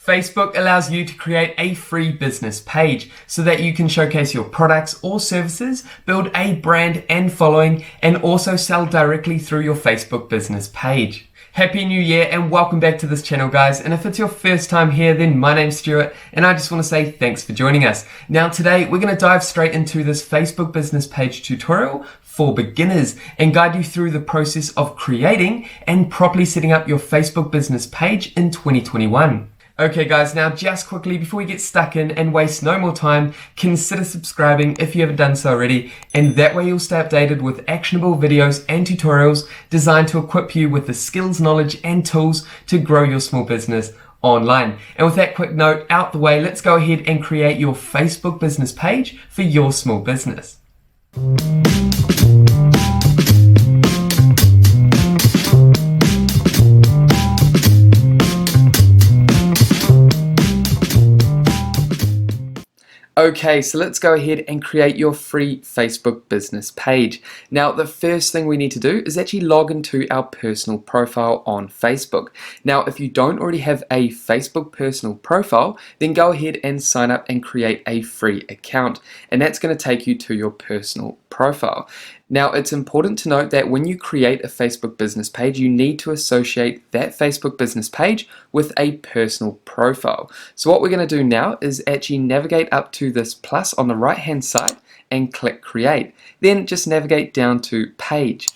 Facebook allows you to create a free business page so that you can showcase your products or services, build a brand and following, and also sell directly through your Facebook business page. Happy New Year and welcome back to this channel, guys. And if it's your first time here, then my name's Stuart and I just want to say thanks for joining us. Now today we're going to dive straight into this Facebook business page tutorial for beginners and guide you through the process of creating and properly setting up your Facebook business page in 2021. Okay guys, now just quickly before we get stuck in and waste no more time, consider subscribing if you haven't done so already, and that way you'll stay updated with actionable videos and tutorials designed to equip you with the skills, knowledge and tools to grow your small business online. And with that quick note out the way, let's go ahead and create your Facebook business page for your small business. Okay, so let's go ahead and create your free Facebook business page. Now, the first thing we need to do is actually log into our personal profile on Facebook. Now, if you don't already have a Facebook personal profile, then go ahead and sign up and create a free account. And that's going to take you to your personal profile. Now, it's important to note that when you create a Facebook business page, you need to associate that Facebook business page with a personal profile. So what we're going to do now is actually navigate up to this plus on the right hand side and click create. Then just navigate down to page.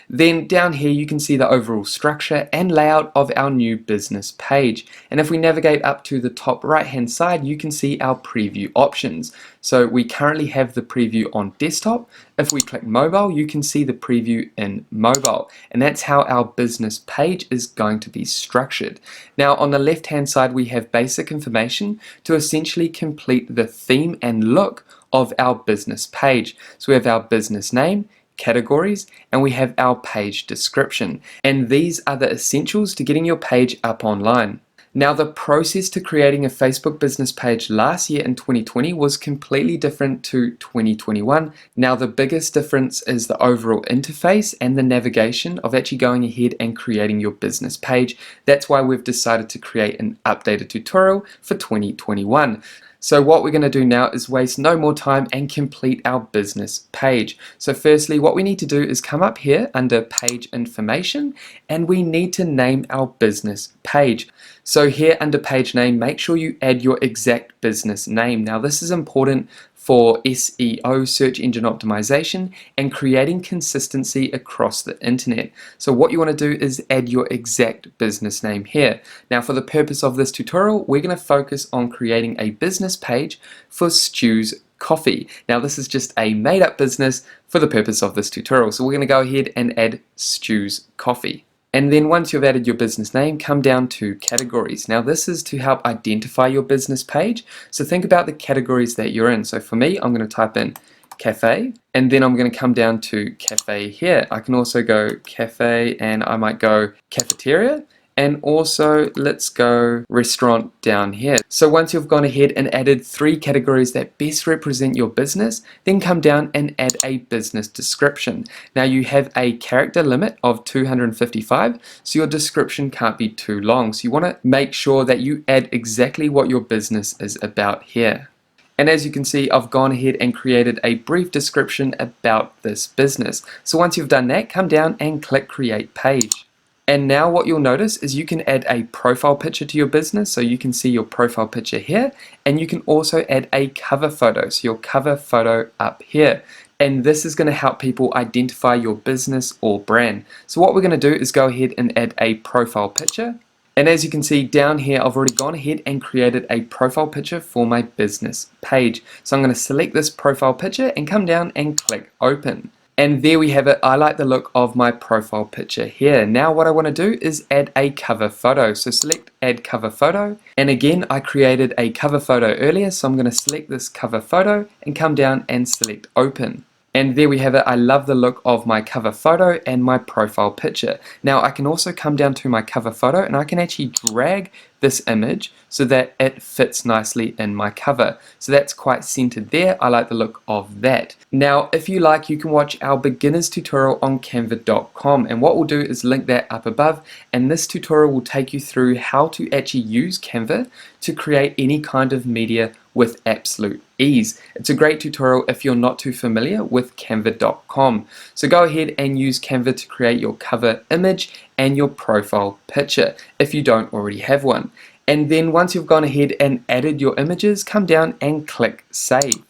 Then down here you can see the overall structure and layout of our new business page. And if we navigate up to the top right hand side, you can see our preview options. So we currently have the preview on desktop. If we click mobile, you can see the preview in mobile. And that's how our business page is going to be structured. Now on the left hand side, we have basic information to essentially complete the theme and look of our business page. So we have our business name, categories, and we have our page description, and these are the essentials to getting your page up online. Now, the process to creating a Facebook business page last year in 2020 was completely different to 2021. Now, the biggest difference is the overall interface and the navigation of actually going ahead and creating your business page. That's why we've decided to create an updated tutorial for 2021. So what we're going to do now is waste no more time and complete our business page. So firstly, what we need to do is come up here under page information and we need to name our business page. So here under page name, make sure you add your exact business name. Now this is important for SEO, search engine optimization, and creating consistency across the internet. So what you want to do is add your exact business name here. Now for the purpose of this tutorial, we're going to focus on creating a business page for Stu's Coffee. Now this is just a made up business for the purpose of this tutorial. So we're going to go ahead and add Stu's Coffee. And then once you've added your business name, come down to categories. Now this is to help identify your business page. So think about the categories that you're in. So for me, I'm going to type in cafe, and then I'm going to come down to cafe here. I can also go cafe, and I might go cafeteria, and also let's go restaurant down here. So once you've gone ahead and added 3 categories that best represent your business, then come down and add a business description. Now you have a character limit of 255, so your description can't be too long. So you want to make sure that you add exactly what your business is about here. And as you can see, I've gone ahead and created a brief description about this business. So once you've done that, come down and click create page. And now what you'll notice is you can add a profile picture to your business. So you can see your profile picture here, and you can also add a cover photo. So your cover photo up here. And this is going to help people identify your business or brand. So what we're going to do is go ahead and add a profile picture. And as you can see down here, I've already gone ahead and created a profile picture for my business page. So I'm going to select this profile picture and come down and click open. And there we have it. I like the look of my profile picture here. Now what I want to do is add a cover photo. So select add cover photo. And again, I created a cover photo earlier. So I'm going to select this cover photo and come down and select open. And there we have it. I love the look of my cover photo and my profile picture. Now I can also come down to my cover photo and I can actually drag this image so that it fits nicely in my cover. So that's quite centered there. I like the look of that. Now if you like, you can watch our beginners tutorial on canva.com, and what we'll do is link that up above, and this tutorial will take you through how to actually use Canva to create any kind of media with absolute ease. It's a great tutorial if you're not too familiar with canva.com. So go ahead and use Canva to create your cover image and your profile picture if you don't already have one. And then once you've gone ahead and added your images, come down and click save.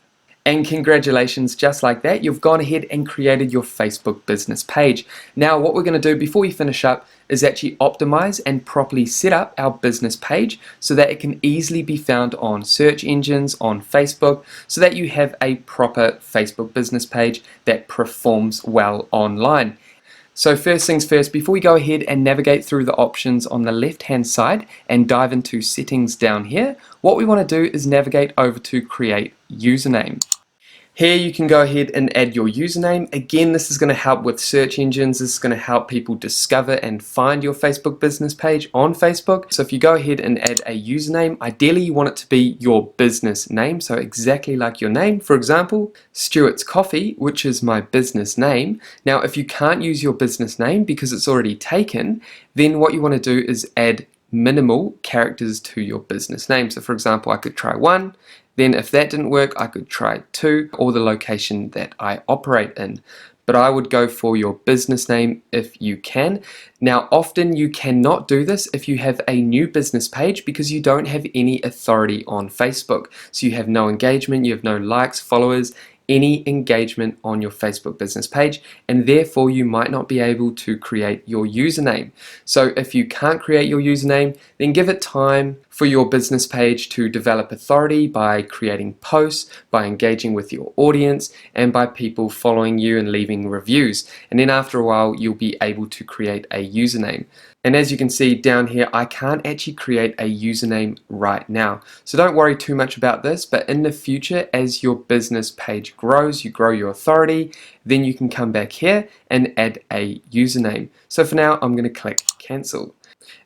And congratulations, just like that, you've gone ahead and created your Facebook business page. Now what we're going to do before we finish up is actually optimize and properly set up our business page so that it can easily be found on search engines, on Facebook, so that you have a proper Facebook business page that performs well online. So first things first, before we go ahead and navigate through the options on the left hand side and dive into settings down here, what we want to do is navigate over to create username. Here you can go ahead and add your username. Again, this is going to help with search engines. This is going to help people discover and find your Facebook business page on Facebook. So if you go ahead and add a username, ideally you want it to be your business name, so exactly like your name. For example, Stuart's Coffee, which is my business name. Now if you can't use your business name because it's already taken, then what you want to do is add minimal characters to your business name. So for example, I could try 1, then if that didn't work, I could try 2, or the location that I operate in. But I would go for your business name if you can. Now often you cannot do this if you have a new business page because you don't have any authority on Facebook. So you have no engagement, you have no likes, followers, any engagement on your Facebook business page, and therefore you might not be able to create your username. So if you can't create your username, then give it time for your business page to develop authority by creating posts, by engaging with your audience, and by people following you and leaving reviews. And then after a while, you'll be able to create a username. And as you can see down here, I can't actually create a username right now. So don't worry too much about this, but in the future, as your business page grows, you grow your authority, then you can come back here and add a username. So for now, I'm going to click cancel.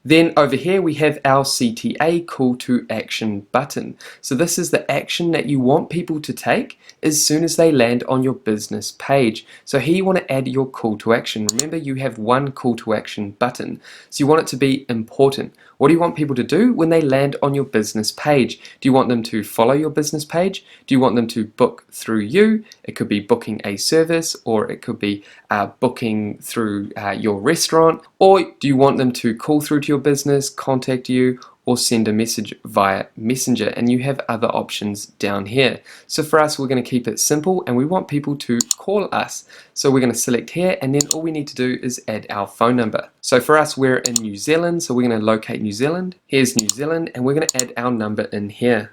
Then over here we have our CTA, call to action button. So this is the action that you want people to take as soon as they land on your business page. So here you want to add your call to action. Remember, you have one call to action button. So you want it to be important. What do you want people to do when they land on your business page? Do you want them to follow your business page? Do you want them to book through you? It could be booking a service, or it could be booking through your restaurant. Or do you want them to call through to your business, contact you, or send a message via Messenger? And you have other options down here. So for us, we're going to keep it simple and we want people to call us. So we're going to select here, and then all we need to do is add our phone number. So for us, we're in New Zealand, so we're going to locate New Zealand. Here's New Zealand, and we're going to add our number in here.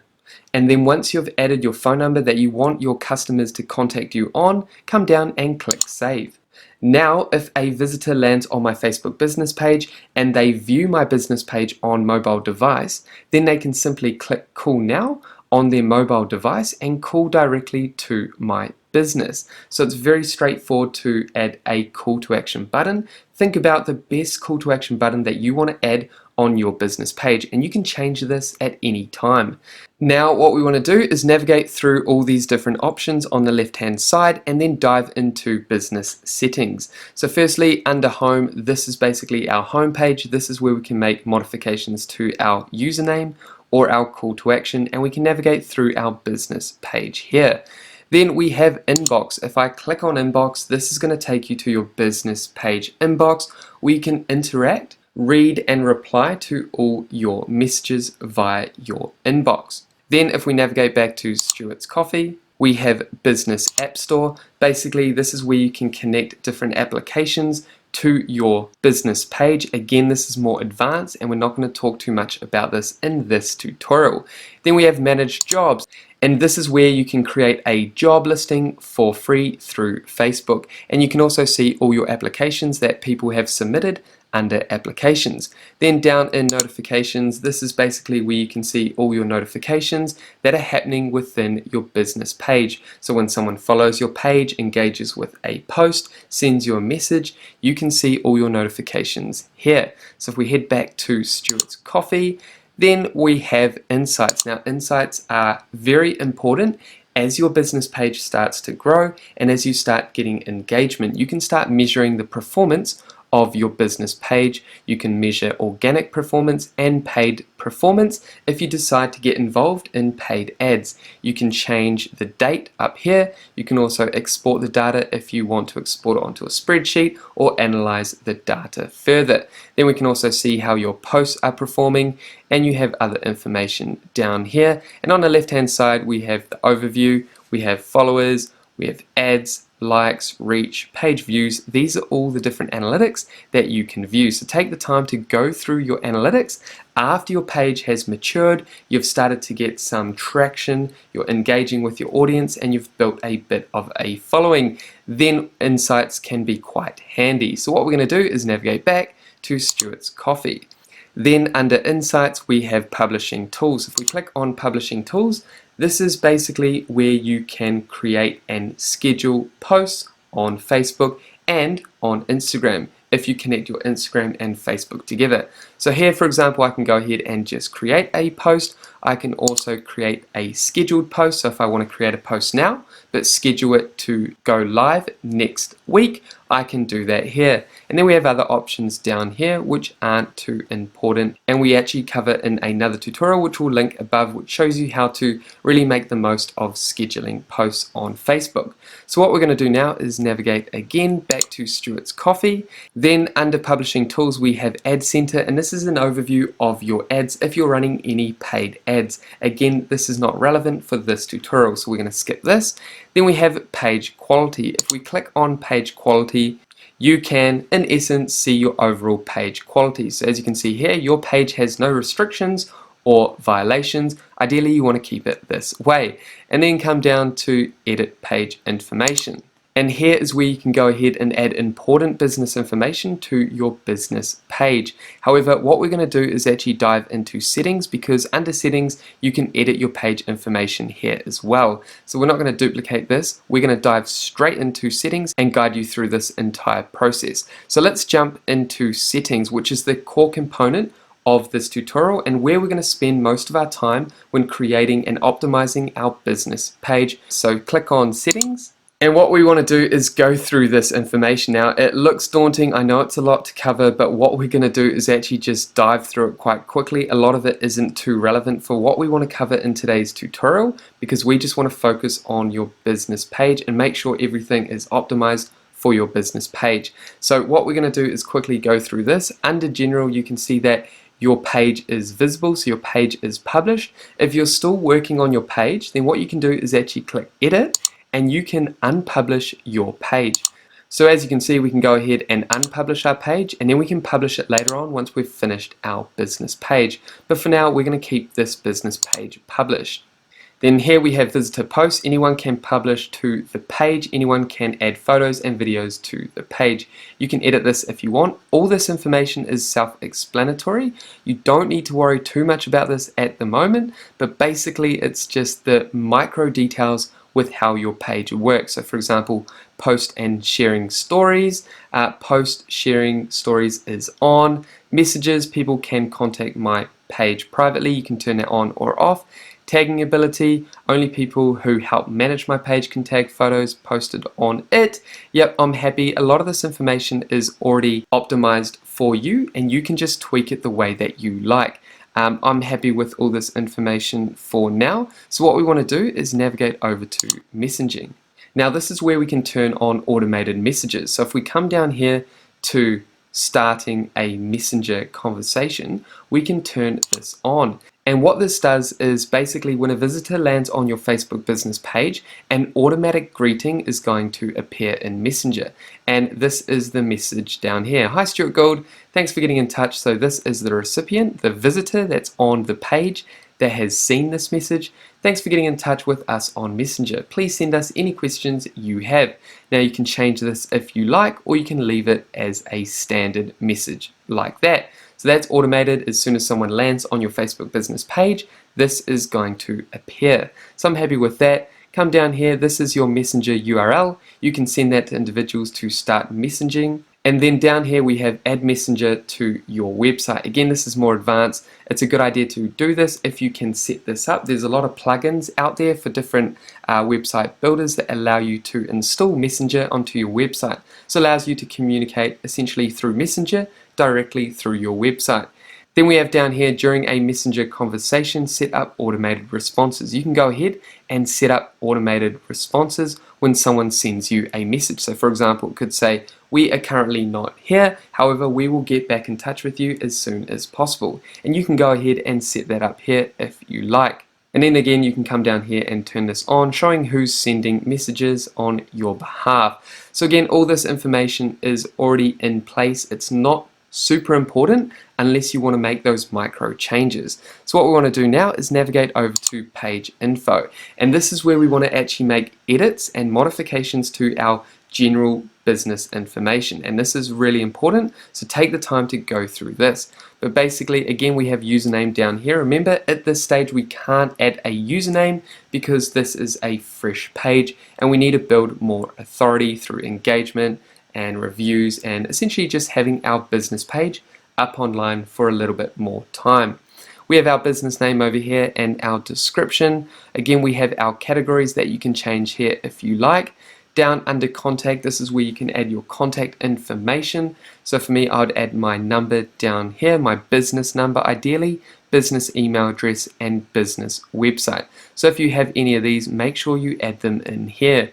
And then once you've added your phone number that you want your customers to contact you on, come down and click save. Now, if a visitor lands on my Facebook business page and they view my business page on mobile device, then they can simply click call now on their mobile device and call directly to my business. So it's very straightforward to add a call to action button. Think about the best call to action button that you want to add on your business page, and you can change this at any time. Now what we want to do is navigate through all these different options on the left hand side and then dive into business settings. So firstly, under home, this is basically our home page. This is where we can make modifications to our username or our call to action, and we can navigate through our business page here. Then we have inbox. If I click on inbox, this is going to take you to your business page inbox where you can interact, read and reply to all your messages via your inbox. Then if we navigate back to Stuart's Coffee, we have Business App Store. Basically, this is where you can connect different applications to your business page. Again, this is more advanced and we're not going to talk too much about this in this tutorial. Then we have Manage Jobs, and this is where you can create a job listing for free through Facebook, and you can also see all your applications that people have submitted under applications. Then down in notifications, this is basically where you can see all your notifications that are happening within your business page. So when someone follows your page, engages with a post, sends you a message, you can see all your notifications here. So if we head back to Stuart's Coffee, then we have insights. Now insights are very important as your business page starts to grow and as you start getting engagement. You can start measuring the performance of your business page. You can measure organic performance and paid performance if you decide to get involved in paid ads. You can change the date up here. You can also export the data if you want to export it onto a spreadsheet or analyze the data further. Then we can also see how your posts are performing, and you have other information down here. And on the left hand side we have the overview, we have followers, we have ads, likes, reach, page views. These are all the different analytics that you can view. So take the time to go through your analytics after your page has matured, you've started to get some traction, you're engaging with your audience, and you've built a bit of a following. Then insights can be quite handy. So what we're going to do is navigate back to Stuart's Coffee. Then under Insights we have Publishing Tools. If we click on Publishing Tools, this is basically where you can create and schedule posts on Facebook and on Instagram if you connect your Instagram and Facebook together. So here, for example, I can go ahead and just create a post. I can also create a scheduled post. So if I want to create a post now but schedule it to go live next week, I can do that here. And then we have other options down here which aren't too important, and we actually cover in another tutorial which we'll link above, which shows you how to really make the most of scheduling posts on Facebook. So what we're going to do now is navigate again back to Stuart's Coffee. Then under Publishing Tools we have Ad Center, and this is an overview of your ads if you're running any paid ads. Again, this is not relevant for this tutorial, so we're going to skip this. Then we have Page Quality. If we click on Page Quality, you can in essence see your overall page quality. So as you can see here, your page has no restrictions or violations. Ideally you want to keep it this way, and then come down to Edit Page Information. And here is where you can go ahead and add important business information to your business page. However, what we're going to do is actually dive into settings, because under settings you can edit your page information here as well. So we're not going to duplicate this. We're going to dive straight into settings and guide you through this entire process. So let's jump into settings, which is the core component of this tutorial and where we're going to spend most of our time when creating and optimizing our business page. So click on settings. And what we want to do is go through this information. Now it looks daunting, I know it's a lot to cover, but what we're going to do is actually just dive through it quite quickly. A lot of it isn't too relevant for what we want to cover in today's tutorial, because we just want to focus on your business page and make sure everything is optimized for your business page. So what we're going to do is quickly go through this. Under general, you can see that your page is visible, so your page is published. If you're still working on your page, then what you can do is actually click edit, and you can unpublish your page. So as you can see, we can go ahead and unpublish our page, and then we can publish it later on once we've finished our business page. But for now, we're going to keep this business page published. Then here we have visitor posts. Anyone can publish to the page. Anyone can add photos and videos to the page. You can edit this if you want. All this information is self-explanatory. You don't need to worry too much about this at the moment, but basically it's just the micro details with how your page works. So for example, post and sharing stories. Post sharing stories is on. Messages, people can contact my page privately. You can turn that on or off. Tagging ability, only people who help manage my page can tag photos posted on it. Yep, I'm happy. A lot of this information is already optimized for you, and you can just tweak it the way that you like. I'm happy with all this information for now. So what we want to do is navigate over to messaging. Now this is where we can turn on automated messages. So if we come down here to starting a messenger conversation, we can turn this on. And what this does is basically when a visitor lands on your Facebook business page, an automatic greeting is going to appear in Messenger. And this is the message down here. Hi Stuart Gould, thanks for getting in touch. So this is the recipient, the visitor that's on the page that has seen this message. Thanks for getting in touch with us on Messenger. Please send us any questions you have. Now you can change this if you like, or you can leave it as a standard message like that. So that's automated. As soon as someone lands on your Facebook business page, this is going to appear. So I'm happy with that. Come down here, this is your Messenger URL. You can send that to individuals to start messaging. And then down here we have add messenger to your website. Again, this is more advanced. It's a good idea to do this if you can set this up. There's a lot of plugins out there for different website builders that allow you to install Messenger onto your website. So it allows you to communicate essentially through Messenger directly through your website. Then we have down here, during a Messenger conversation, set up automated responses. You can go ahead and set up automated responses when someone sends you a message. So for example, it could say, we are currently not here, however, we will get back in touch with you as soon as possible. And you can go ahead and set that up here if you like. And then again, you can come down here and turn this on, showing who's sending messages on your behalf. So again, all this information is already in place. It's not super important unless you want to make those micro changes. So what we want to do now is navigate over to page info, and this is where we want to actually make edits and modifications to our general business information, and this is really important, so take the time to go through this. But basically, again, we have username down here. Remember, at this stage we can't add a username because this is a fresh page and we need to build more authority through engagement and reviews, and essentially just having our business page up online for a little bit more time. We have our business name over here and our description. Again, we have our categories that you can change here if you like. Down under contact, this is where you can add your contact information. So for me, I would add my number down here, my business number ideally, business email address, and business website. So if you have any of these, make sure you add them in here.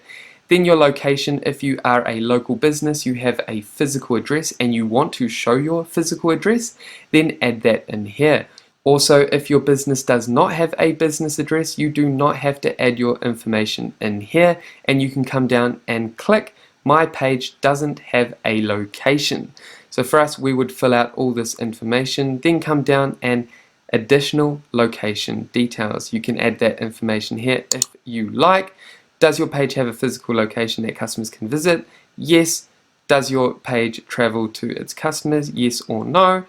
Then your location, if you are a local business, you have a physical address and you want to show your physical address, then add that in here. Also, if your business does not have a business address, you do not have to add your information in here, and you can come down and click my page doesn't have a location. So for us, we would fill out all this information, then come down and additional location details. You can add that information here if you like. Does your page have a physical location that customers can visit? Yes. Does your page travel to its customers? Yes or no.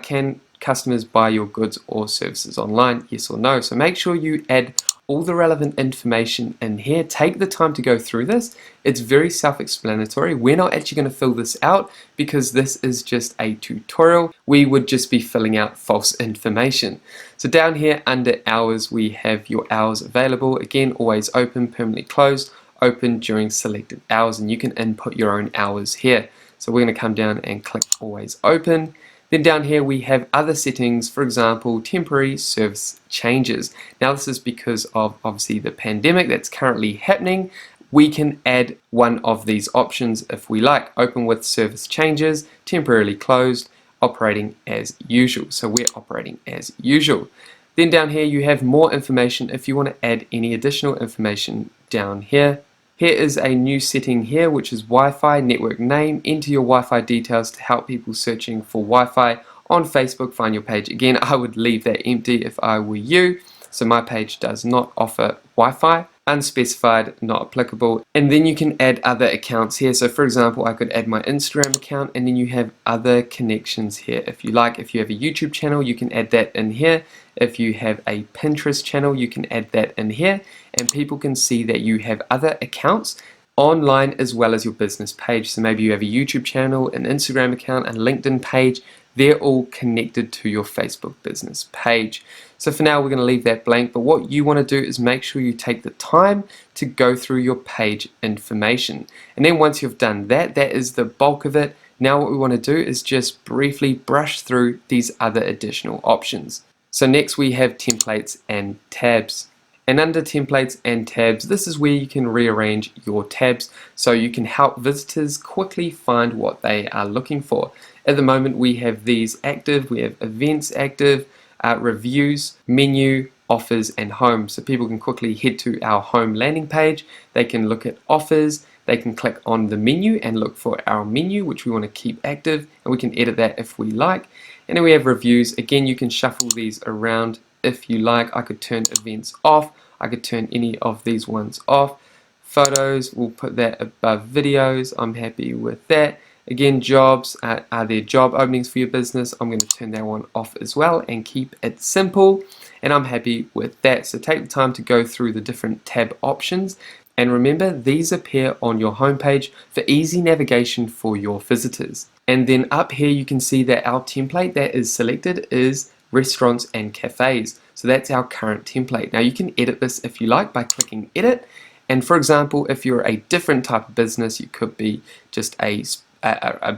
Can customers buy your goods or services online? Yes or no. So make sure you add all the relevant information in here. Take the time to go through this. It's very self-explanatory. We're not actually going to fill this out because this is just a tutorial. We would just be filling out false information. So down here under hours, we have your hours available. Again, always open, permanently closed, open during selected hours, and you can input your own hours here. So we're going to come down and click always open. Then down here we have other settings, for example, temporary service changes. Now this is because of obviously the pandemic that's currently happening. We can add one of these options if we like. Open with service changes, temporarily closed, operating as usual. So we're operating as usual. Then down here you have more information if you want to add any additional information down here. Here is a new setting here, which is Wi-Fi network name. Enter your Wi-Fi details to help people searching for Wi-Fi on Facebook find your page. Again, I would leave that empty if I were you. So my page does not offer Wi-Fi. Unspecified, not applicable. And then you can add other accounts here. So for example, I could add my Instagram account, and then you have other connections here if you like. If you have a YouTube channel, you can add that in here. If you have a Pinterest channel, you can add that in here, and people can see that you have other accounts online as well as your business page. So maybe you have a YouTube channel, an Instagram account, a LinkedIn page. They're all connected to your Facebook business page. So for now, we're going to leave that blank, but what you want to do is make sure you take the time to go through your page information. And then once you've done that, that is the bulk of it. Now what we want to do is just briefly brush through these other additional options. So next we have templates and tabs. And under templates and tabs, this is where you can rearrange your tabs so you can help visitors quickly find what they are looking for. At the moment we have these active, we have events active, reviews, menu, offers, and home. So people can quickly head to our home landing page. They can look at offers. They can click on the menu and look for our menu, which we want to keep active, and we can edit that if we like. And then we have reviews. Again, you can shuffle these around if you like. I could turn events off. I could turn any of these ones off. Photos, we'll put that above videos. I'm happy with that. Again, jobs, are there job openings for your business? I'm going to turn that one off as well and keep it simple, and I'm happy with that. So take the time to go through the different tab options, and remember, these appear on your homepage for easy navigation for your visitors. And then up here you can see that our template that is selected is restaurants and cafes. So that's our current template. Now you can edit this if you like by clicking edit. And for example, if you're a different type of business, you could be just a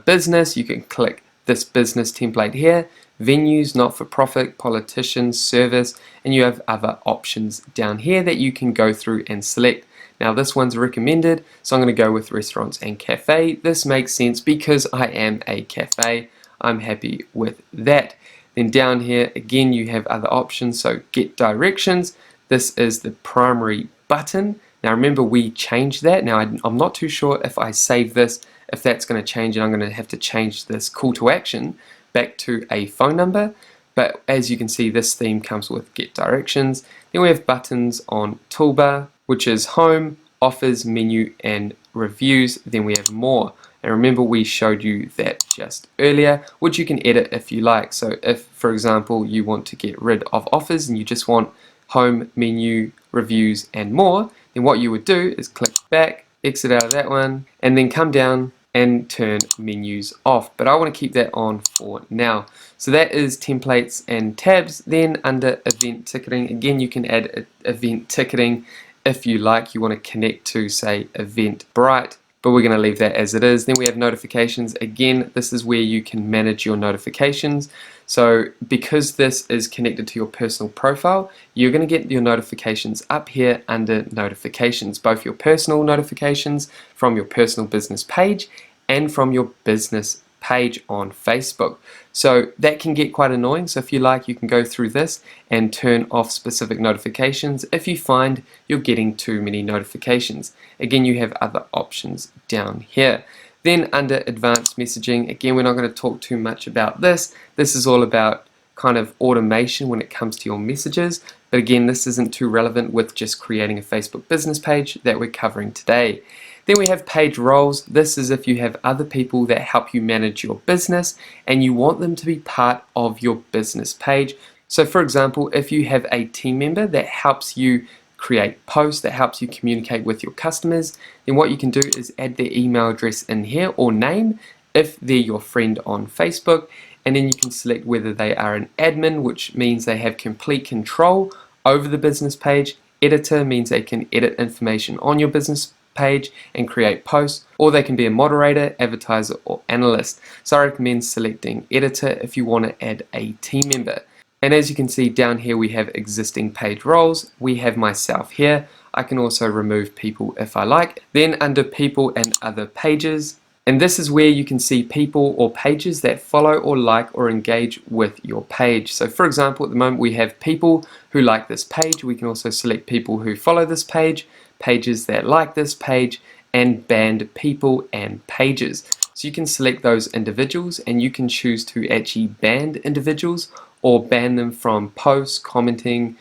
business, you can click this business template here, venues, not-for-profit, politicians, service, and you have other options down here that you can go through and select. Now this one's recommended, so I'm going to go with restaurants and cafe. This makes sense because I am a cafe. I'm happy with that. Then down here again you have other options, so get directions. This is the primary button. Now remember, we changed that. Now I'm not too sure if I save this, if that's going to change, and I'm going to have to change this call to action back to a phone number. But as you can see, this theme comes with get directions. Then we have buttons on toolbar, which is home, offers, menu, and reviews. Then we have more. And remember, we showed you that just earlier, which you can edit if you like. So if, for example, you want to get rid of offers and you just want home, menu, reviews, and more, then what you would do is click back, exit out of that one, and then come down and turn menus off. But I want to keep that on for now. So that is templates and tabs. Then under event ticketing, again, you can add event ticketing if you like. You want to connect to, say, Eventbrite, but we're going to leave that as it is. Then we have notifications. Again, this is where you can manage your notifications. So because this is connected to your personal profile, you're going to get your notifications up here under notifications, both your personal notifications from your personal business page and from your business page on Facebook. So that can get quite annoying. So if you like, you can go through this and turn off specific notifications if you find you're getting too many notifications. Again, you have other options down here. Then under advanced messaging, again, we're not going to talk too much about this. This is all about kind of automation when it comes to your messages. But again, this isn't too relevant with just creating a Facebook business page that we're covering today. Then we have page roles. This is if you have other people that help you manage your business and you want them to be part of your business page. So for example, if you have a team member that helps you create posts, that helps you communicate with your customers, then what you can do is add their email address in here or name if they're your friend on Facebook, and then you can select whether they are an admin, which means they have complete control over the business page. Editor means they can edit information on your business page and create posts, or they can be a moderator, advertiser, or analyst. So I recommend selecting editor if you want to add a team member. And as you can see down here, we have existing page roles. We have myself here. I can also remove people if I like. Then under people and other pages, and this is where you can see people or pages that follow or like or engage with your page. So for example, at the moment we have people who like this page. We can also select people who follow this page, pages that like this page, and banned people and pages. So you can select those individuals and you can choose to actually ban individuals or ban them from posts, commenting,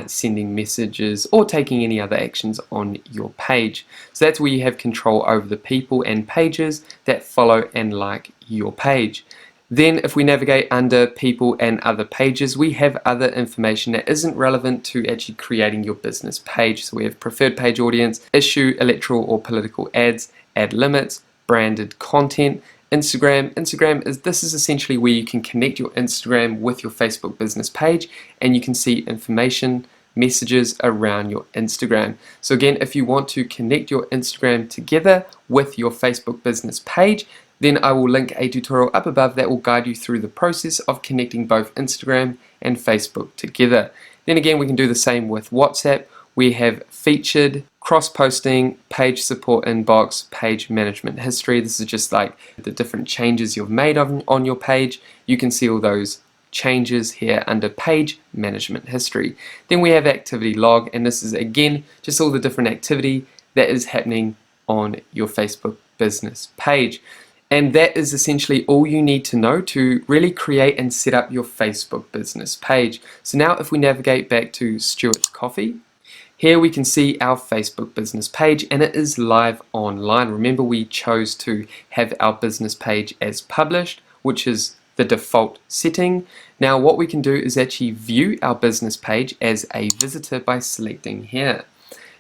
sending messages, or taking any other actions on your page. So that's where you have control over the people and pages that follow and like your page. Then if we navigate under people and other pages, we have other information that isn't relevant to actually creating your business page. So we have preferred page audience, issue, electoral or political ads, ad limits, branded content, Instagram. This is essentially where you can connect your Instagram with your Facebook business page and you can see information, messages around your Instagram. So again, if you want to connect your Instagram together with your Facebook business page, then I will link a tutorial up above that will guide you through the process of connecting both Instagram and Facebook together. Then again, we can do the same with WhatsApp. We have featured, cross-posting, page support inbox, page management history. This is just like the different changes you've made on your page. You can see all those changes here under page management history. Then we have activity log, and this is again just all the different activity that is happening on your Facebook business page. And that is essentially all you need to know to really create and set up your Facebook business page. So now if we navigate back to Stuart's Coffee, here we can see our Facebook business page, and it is live online. Remember, we chose to have our business page as published, which is the default setting. Now what we can do is actually view our business page as a visitor by selecting here.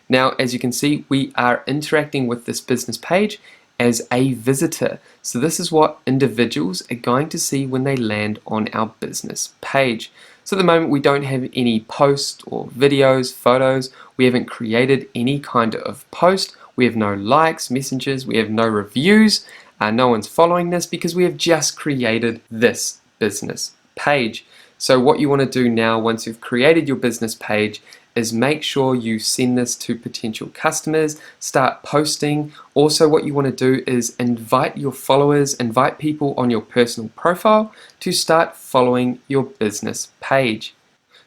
Now as you can see, we are interacting with this business page as a visitor. So this is what individuals are going to see when they land on our business page. So at the moment we don't have any posts or videos, photos. We haven't created any kind of post. We have no likes, messages, we have no reviews. No one's following this because we have just created this business page. So what you want to do now, once you've created your business page, is make sure you send this to potential customers, start posting. Also what you want to do is invite your followers, invite people on your personal profile to start following your business page.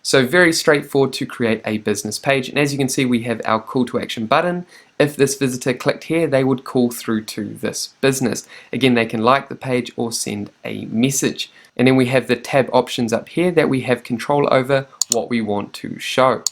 So very straightforward to create a business page, and as you can see we have our call to action button. If this visitor clicked here, they would call through to this business. Again, they can like the page or send a message. And then we have the tab options up here that we have control over what we want to show.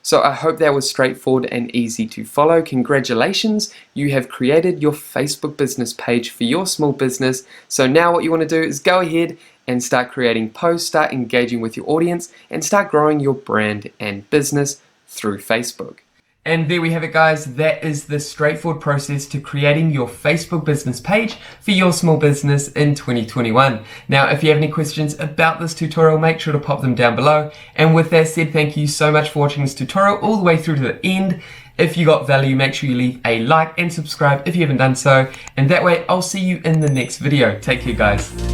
So I hope that was straightforward and easy to follow. Congratulations, you have created your Facebook business page for your small business. So now what you want to do is go ahead and start creating posts, start engaging with your audience, and start growing your brand and business through Facebook. And there we have it, guys. That is the straightforward process to creating your Facebook business page for your small business in 2021. Now, if you have any questions about this tutorial, make sure to pop them down below. And with that said, thank you so much for watching this tutorial all the way through to the end. If you got value, make sure you leave a like and subscribe if you haven't done so. And that way, I'll see you in the next video. Take care, guys.